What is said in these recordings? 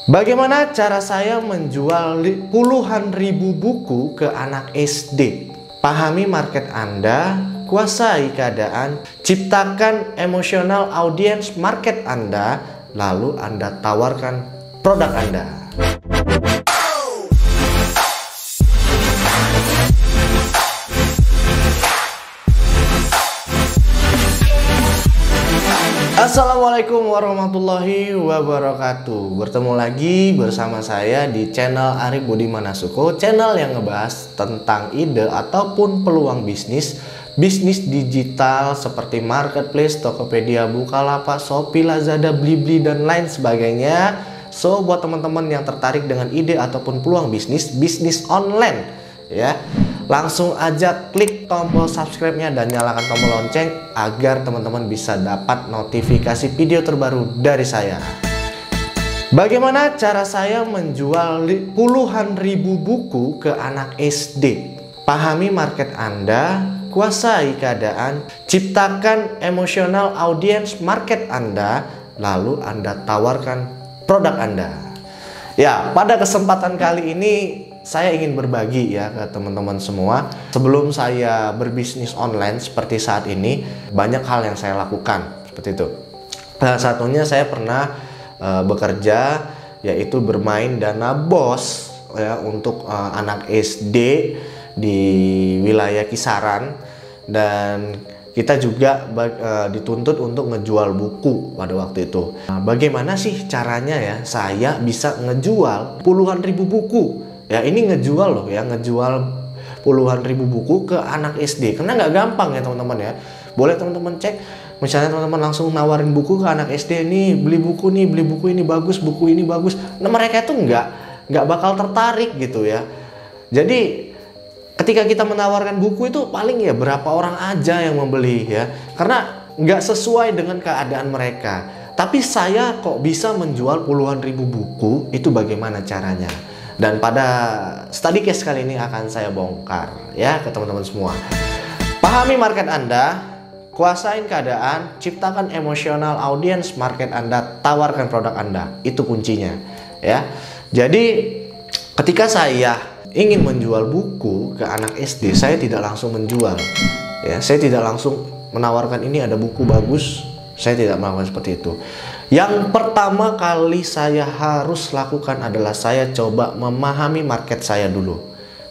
Bagaimana cara saya menjual puluhan ribu buku ke anak SD? Pahami market Anda, kuasai keadaan, ciptakan emosional audience market Anda, lalu Anda tawarkan produk Anda. Assalamualaikum warahmatullahi wabarakatuh. Bertemu lagi bersama saya di channel Arif Budiman Asuko, channel yang ngebahas tentang ide ataupun peluang bisnis digital seperti marketplace, Tokopedia, Bukalapak, Shopee, Lazada, Blibli dan lain sebagainya. So buat teman-teman yang tertarik dengan ide ataupun peluang bisnis online ya, langsung aja klik tombol subscribe-nya dan nyalakan tombol lonceng agar teman-teman bisa dapat notifikasi video terbaru dari saya. Bagaimana cara saya menjual puluhan ribu buku ke anak SD? Pahami market Anda, kuasai keadaan, ciptakan emosional audience market Anda, lalu Anda tawarkan produk Anda. Ya, pada kesempatan kali ini saya ingin berbagi ya ke teman-teman semua. Sebelum saya berbisnis online seperti saat ini, banyak hal yang saya lakukan seperti itu. Salah satunya saya pernah bekerja, yaitu bermain dana BOS ya, untuk anak SD di wilayah kisaran, dan kita juga dituntut untuk ngejual buku pada waktu itu. Nah, bagaimana sih caranya ya saya bisa ngejual puluhan ribu buku? Ya, ini ngejual loh ya, ngejual puluhan ribu buku ke anak SD. Karena nggak gampang ya teman-teman ya. Boleh teman-teman cek, misalnya teman-teman langsung nawarin buku ke anak SD, nih beli buku nih, beli buku ini bagus, buku ini bagus. Nah, mereka itu nggak bakal tertarik gitu ya. Jadi ketika kita menawarkan buku itu paling ya berapa orang aja yang membeli ya. Karena nggak sesuai dengan keadaan mereka. Tapi saya kok bisa menjual puluhan ribu buku, itu bagaimana caranya? Dan pada study case kali ini akan saya bongkar ya ke teman-teman semua. Pahami market Anda, kuasain keadaan, ciptakan emosional audience market Anda, tawarkan produk Anda. Itu kuncinya ya. Jadi ketika saya ingin menjual buku ke anak SD, saya tidak langsung menjual ya. Saya tidak langsung menawarkan ini ada buku bagus. Saya tidak melakukan seperti itu. Yang pertama kali saya harus lakukan adalah saya coba memahami market saya dulu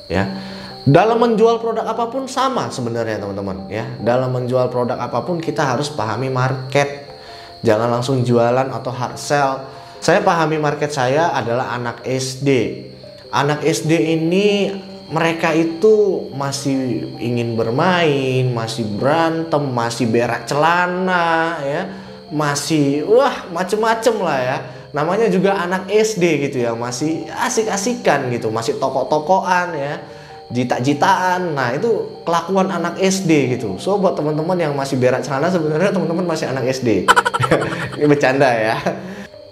ya. Dalam menjual produk apapun sama sebenarnya teman-teman ya. Dalam menjual produk apapun kita harus pahami market. Jangan langsung jualan atau hard sell. Saya pahami market saya adalah anak SD. Anak SD ini mereka itu masih ingin bermain, masih berantem, masih berak celana ya, masih macem-macem lah ya. Namanya juga anak SD gitu ya, masih asik-asikan gitu, masih toko-tokoan ya, jita-jitaan. Nah, itu kelakuan anak SD gitu. So buat teman-teman yang masih berak celana, sebenarnya teman-teman masih anak SD. Ini bercanda ya.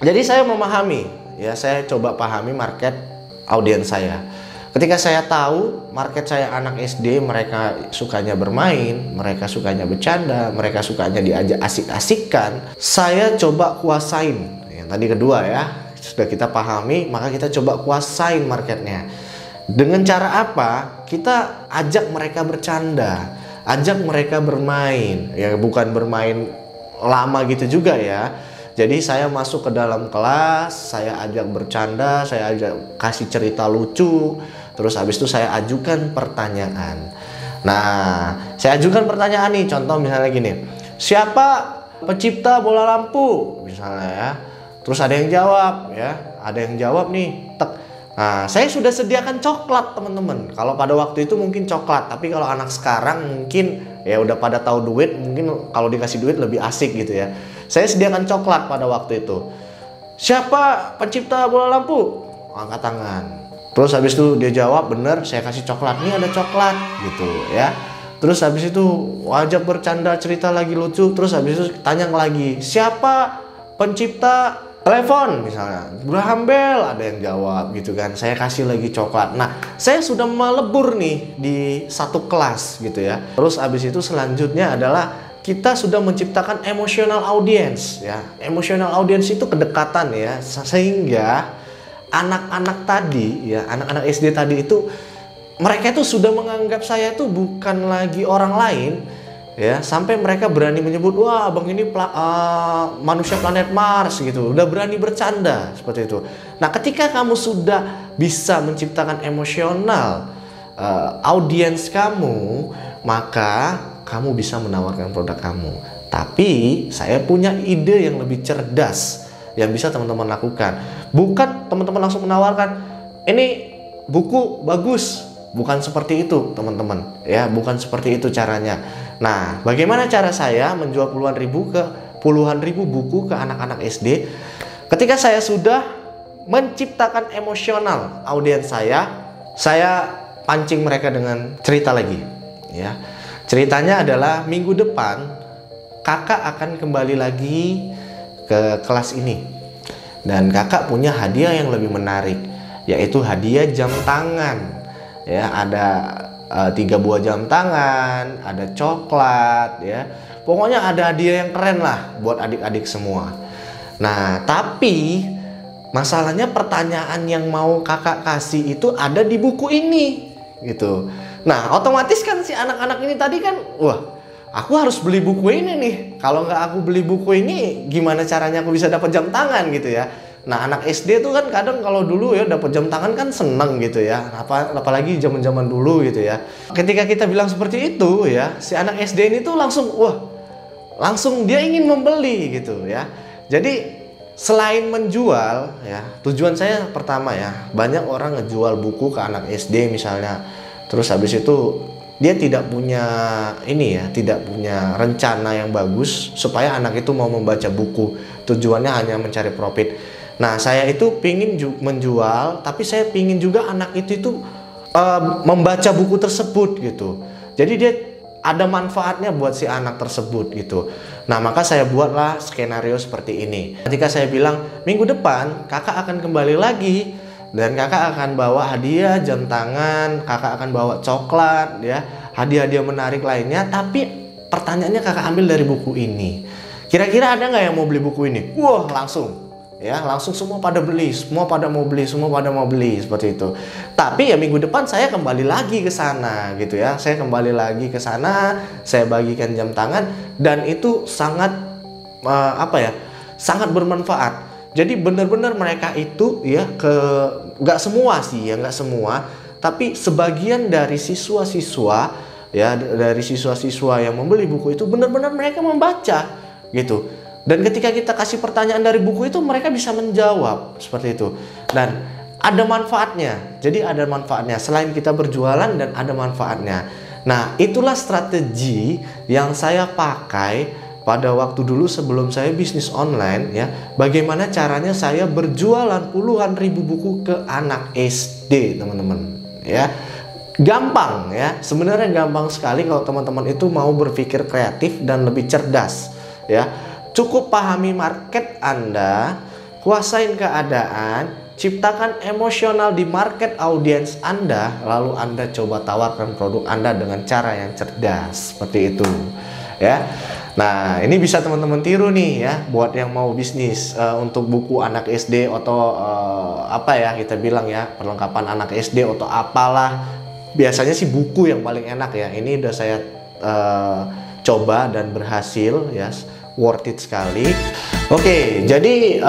Jadi saya memahami ya, saya coba pahami market audiens saya. Ketika saya tahu market saya anak SD, mereka sukanya bermain, mereka sukanya bercanda, mereka sukanya diajak asik-asikan, saya coba kuasain. Yang tadi kedua ya, sudah kita pahami, maka kita coba kuasain marketnya. Dengan cara apa? Kita ajak mereka bercanda, ajak mereka bermain. Ya bukan bermain lama gitu juga ya. Jadi saya masuk ke dalam kelas, saya ajak bercanda, saya ajak kasih cerita lucu, terus habis itu saya ajukan pertanyaan. Nah, saya ajukan pertanyaan nih, contoh misalnya gini, siapa pencipta bola lampu? Misalnya ya, terus ada yang jawab ya, ada yang jawab nih, tek. Nah, saya sudah sediakan coklat teman-teman. Kalau pada waktu itu mungkin coklat, tapi kalau anak sekarang mungkin ya udah pada tahu duit, mungkin kalau dikasih duit lebih asik gitu ya. Saya sediakan coklat pada waktu itu. Siapa pencipta bola lampu? Angkat tangan. Terus habis itu dia jawab bener, saya kasih coklat. Nih ada coklat gitu ya. Terus habis itu ajak bercanda, cerita lagi lucu. Terus habis itu tanya lagi, siapa pencipta telepon misalnya? Graham Bell, ada yang jawab gitu kan. Saya kasih lagi coklat. Nah, saya sudah melebur nih di satu kelas gitu ya. Terus habis itu selanjutnya adalah kita sudah menciptakan emotional audience ya. Emotional audience itu kedekatan ya, sehingga anak-anak tadi ya, anak-anak SD tadi itu mereka itu sudah menganggap saya itu bukan lagi orang lain ya, sampai mereka berani menyebut, wah abang ini manusia planet Mars gitu, udah berani bercanda seperti itu. Nah, ketika kamu sudah bisa menciptakan emosional audiens kamu, maka kamu bisa menawarkan produk kamu. Tapi saya punya ide yang lebih cerdas yang bisa teman-teman lakukan. Bukan teman-teman langsung menawarkan, ini buku bagus. Bukan seperti itu teman-teman ya, bukan seperti itu caranya. Nah, bagaimana cara saya menjual puluhan ribu buku ke anak-anak SD? Ketika saya sudah menciptakan emosional audiens saya pancing mereka dengan cerita lagi ya. Ceritanya adalah minggu depan kakak akan kembali lagi ke kelas ini dan kakak punya hadiah yang lebih menarik, yaitu hadiah jam tangan. Ya, ada 3 buah jam tangan, ada coklat ya. Pokoknya ada hadiah yang keren lah buat adik-adik semua. Nah, tapi masalahnya pertanyaan yang mau kakak kasih itu ada di buku ini gitu. Nah, otomatis kan si anak-anak ini tadi kan, wah, aku harus beli buku ini nih. Kalau nggak aku beli buku ini, gimana caranya aku bisa dapat jam tangan gitu ya. Nah, anak SD tuh kan kadang kalau dulu ya dapat jam tangan kan seneng gitu ya. Apalagi zaman-zaman dulu gitu ya. Ketika kita bilang seperti itu ya, si anak SD ini tuh langsung langsung dia ingin membeli gitu ya. Jadi selain menjual ya, tujuan saya pertama ya, banyak orang ngejual buku ke anak SD misalnya. Terus habis itu dia tidak punya tidak punya rencana yang bagus supaya anak itu mau membaca buku. Tujuannya hanya mencari profit. Nah, saya itu pingin menjual, tapi saya pingin juga anak itu membaca buku tersebut gitu. Jadi dia ada manfaatnya buat si anak tersebut gitu. Nah, maka saya buatlah skenario seperti ini. Ketika saya bilang minggu depan kakak akan kembali lagi dan kakak akan bawa hadiah jam tangan, kakak akan bawa coklat ya, hadiah-hadiah menarik lainnya, tapi pertanyaannya kakak ambil dari buku ini. Kira-kira ada nggak yang mau beli buku ini? Wah, langsung semua pada beli, semua pada mau beli seperti itu. Tapi ya minggu depan saya kembali lagi ke sana gitu ya. Saya kembali lagi ke sana, saya bagikan jam tangan dan itu sangat sangat bermanfaat. Jadi benar-benar mereka itu ya nggak semua, tapi sebagian dari siswa-siswa ya, dari siswa-siswa yang membeli buku itu benar-benar mereka membaca gitu. Dan ketika kita kasih pertanyaan dari buku itu, mereka bisa menjawab seperti itu. Dan ada manfaatnya. Jadi ada manfaatnya. Selain kita berjualan dan ada manfaatnya. Nah, itulah strategi yang saya pakai pada waktu dulu sebelum saya bisnis online ya. Bagaimana caranya saya berjualan puluhan ribu buku ke anak SD, teman-teman. Ya. Gampang ya. Sebenarnya gampang sekali kalau teman-teman itu mau berpikir kreatif dan lebih cerdas ya. Cukup pahami market Anda, kuasain keadaan, ciptakan emosional di market audiens Anda, lalu Anda coba tawarkan produk Anda dengan cara yang cerdas seperti itu ya. Nah, ini bisa teman-teman tiru nih ya buat yang mau bisnis untuk buku anak SD atau kita bilang ya, perlengkapan anak SD atau apalah. Biasanya sih buku yang paling enak ya. Ini udah saya coba dan berhasil ya. Worth it sekali. Oke, jadi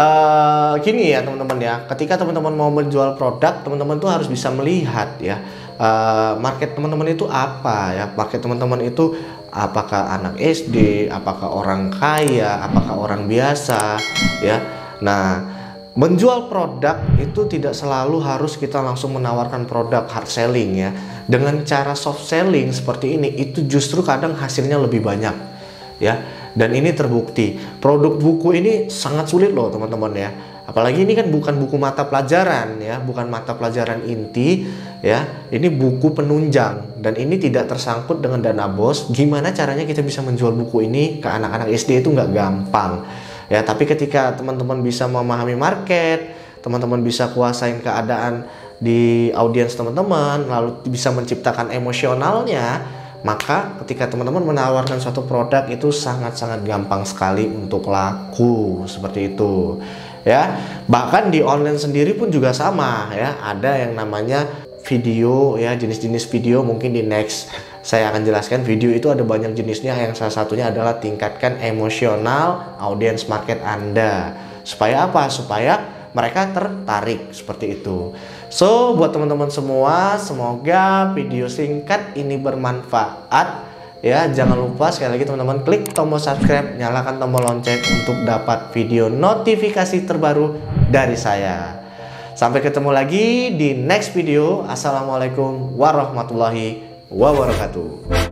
gini ya teman-teman ya, ketika teman-teman mau menjual produk, teman-teman tuh harus bisa melihat ya market teman-teman itu apa ya. Market teman-teman itu apakah anak SD, apakah orang kaya, apakah orang biasa ya. Nah, menjual produk itu tidak selalu harus kita langsung menawarkan produk hard selling ya. Dengan cara soft selling seperti ini, itu justru kadang hasilnya lebih banyak ya. Dan ini terbukti. Produk buku ini sangat sulit loh teman-teman ya. Apalagi ini kan bukan buku mata pelajaran ya, bukan mata pelajaran inti ya. Ini buku penunjang dan ini tidak tersangkut dengan dana bos. Gimana caranya kita bisa menjual buku ini ke anak-anak SD itu nggak gampang ya. Tapi ketika teman-teman bisa memahami market, teman-teman bisa kuasain keadaan di audiens teman-teman, lalu bisa menciptakan emosionalnya, maka ketika teman-teman menawarkan suatu produk itu sangat-sangat gampang sekali untuk laku seperti itu ya. Bahkan di online sendiri pun juga sama ya, ada yang namanya video ya, jenis-jenis video mungkin di next saya akan jelaskan. Video itu ada banyak jenisnya, yang salah satunya adalah tingkatkan emosional audience market Anda. Supaya apa? Supaya mereka tertarik seperti itu. So, buat teman-teman semua, semoga video singkat ini bermanfaat ya. Jangan lupa sekali lagi teman-teman klik tombol subscribe, nyalakan tombol lonceng untuk dapat video notifikasi terbaru dari saya. Sampai ketemu lagi di next video. Assalamualaikum warahmatullahi wabarakatuh.